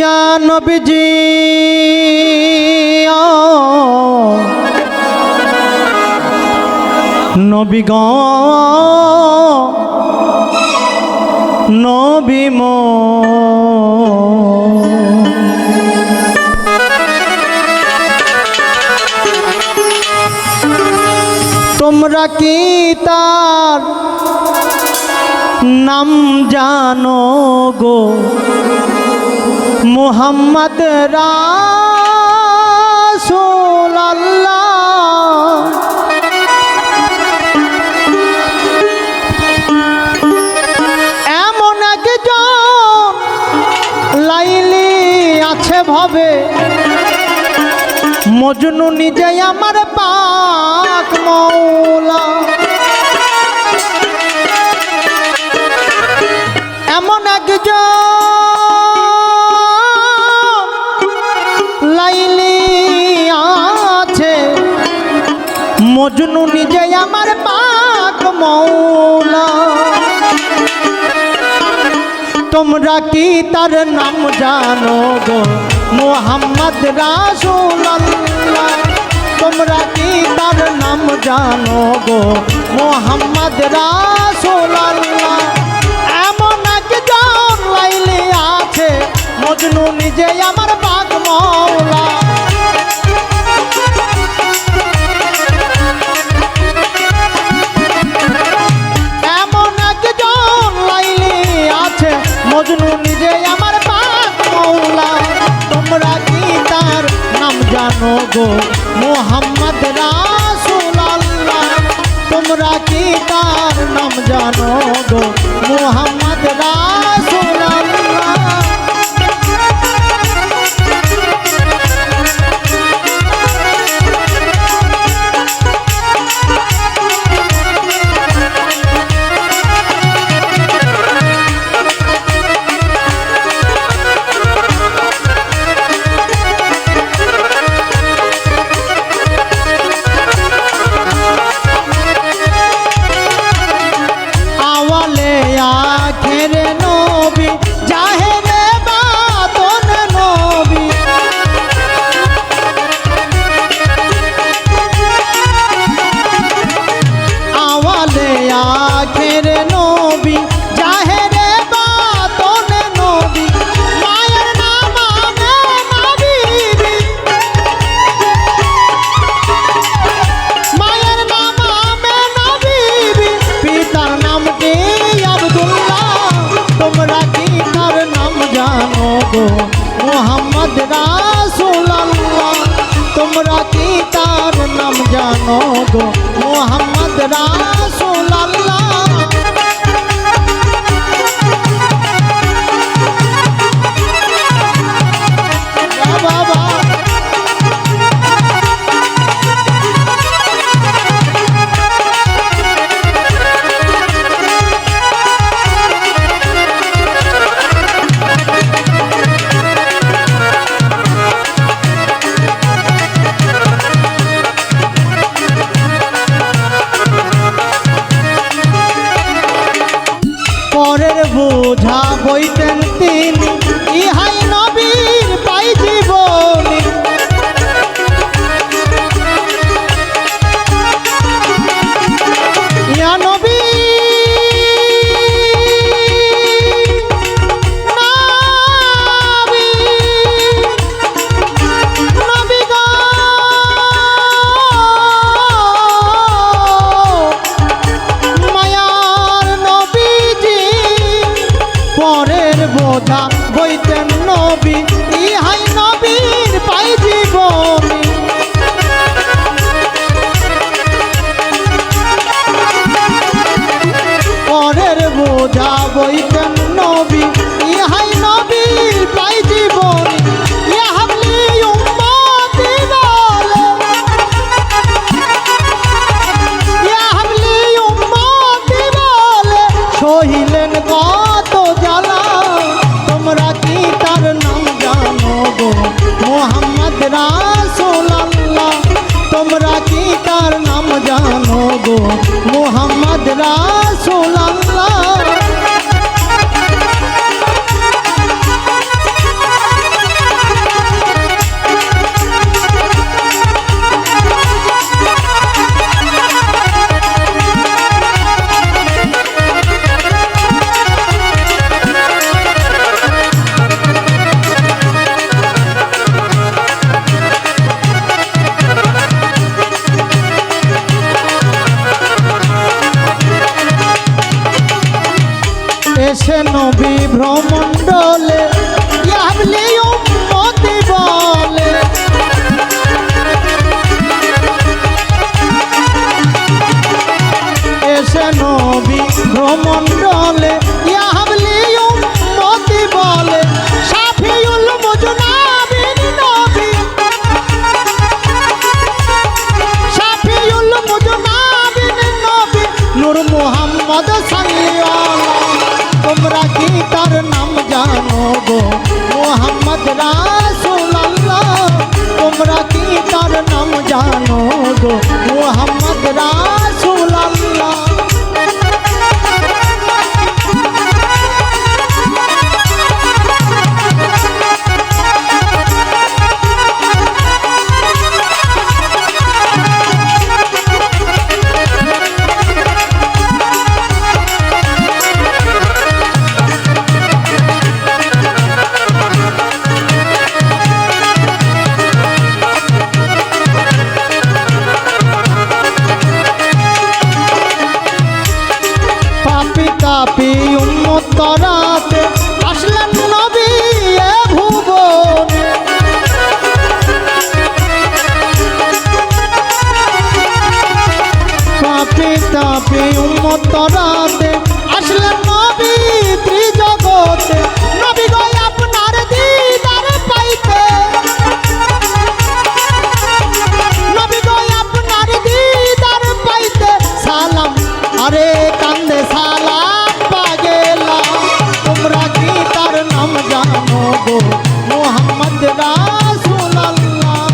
या नबीजी नबी गो नबी मो তোমরা কি তার নাম জানো গো মুহাম্মদ রাসূলুল্লাহ এমন একজন লাইলি আছে ভাবে মজনু নিজে আমার পাক মৌলা এমন একজন লাইলি আছে মজনু নিজে আমার পাক মৌলা তোমরা কি তার নাম জানো গো মুহাম্মদ রাসূলুল্লাহ তোমরা কি তার নাম জানো গো মুহাম্মদ রাসূলুল্লাহ এমন একজন লাইলি আছে মজনু নিজে আমার পাক মওলা এমন একজন লাইলি আছে মজনু নিজে আমার পাক মওলা তোমরা কি তার নাম জানো গো মুহাম্মদ রাসূলুল্লাহ তোমরা কি তার নাম জানো গো মুহাম্মদ রাসূলুল্লাহ मुहम्मद रासूलुल्लाह तुमरा की तार नाम जानो गो मुहम्मद रासूलुल्लाह পরের বোঝা বইতেন তিনি ইহাই নবীর পাই জীবনী ইয়া নবী বোঝা বইতেন নবী ইহাই নবীর পাই জীবনী পরের বোঝা বইতেন নবী ইহাই নবীর পাই জীবনী ইয়া হাবলি উম্মতি বলে ইয়া হাবলি উম্মতি বলে সহিলেন কত জ্বালা তোমরা কি তার নাম জানো ভ্রমণ্ডলে ইয়াবলি উম্মতি বলে এসে নবী ভ্রমণ্ডলে ইয়াবলি উম্মতি বলে শাফিউল মুজনাবিন নবী শাফিউল মুজনাবিন নবী নূর মুহাম্মদ সাল্লাল্লাহু তোমরা কি তার নাম জানো গো মুহাম্মদ রাসূলুল্লাহ তোমরা কি তার নাম জানো গো মুহাম্মদ রাসূলুল্লাহ পাপি উম্মত তরাতে আসলেন নবী এ ভুবনে পাপি উম্মত তরাতে আসলেন নবী ত্রিজগতে নবী গো আপনার দিদার পাইতে নবী গো আপনার দিদার পাইতে সালাম আরে কান্দে সালাম পাগেলা তোমরা কি তার নাম জানো গো মুহাম্মদ রাসূলুল্লাহ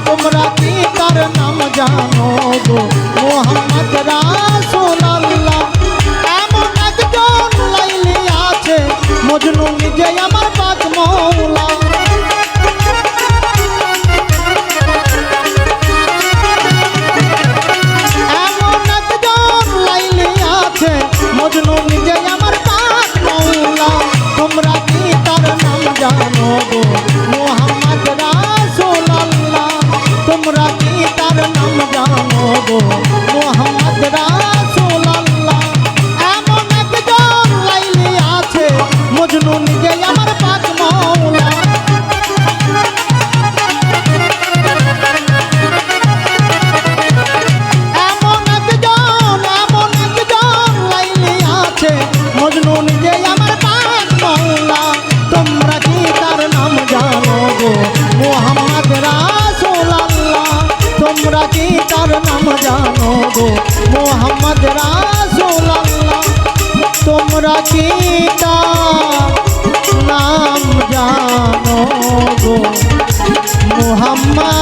তোমরা কি তার নাম জানো গো মুহাম্মদ রাসূলুল্লাহ এমন একজন লাইলি আছে মজনু নিজে আমার পাক মওলা মজনু নিজে আমার পাক মওলা তোমরা কি তার নাম জানো গো মুহাম্মদ রাসূলুল্লাহ তোমরা কি তার নাম জানো গো মুহাম্মদ রাসূলুল্লাহ এমন একজন লাইলি আছে মজনু নিজে আমার পাক মওলা মজনু নিজে আমার পাক মওলা তোমরা কি তার নাম জানো গো মুহাম্মদ রাসূলুল্লাহ তোমরা কি তার নাম জানো গো মুহাম্মদ রাসূলুল্লাহ তোমরা কি তার নাম জানো গো মুহাম্মদ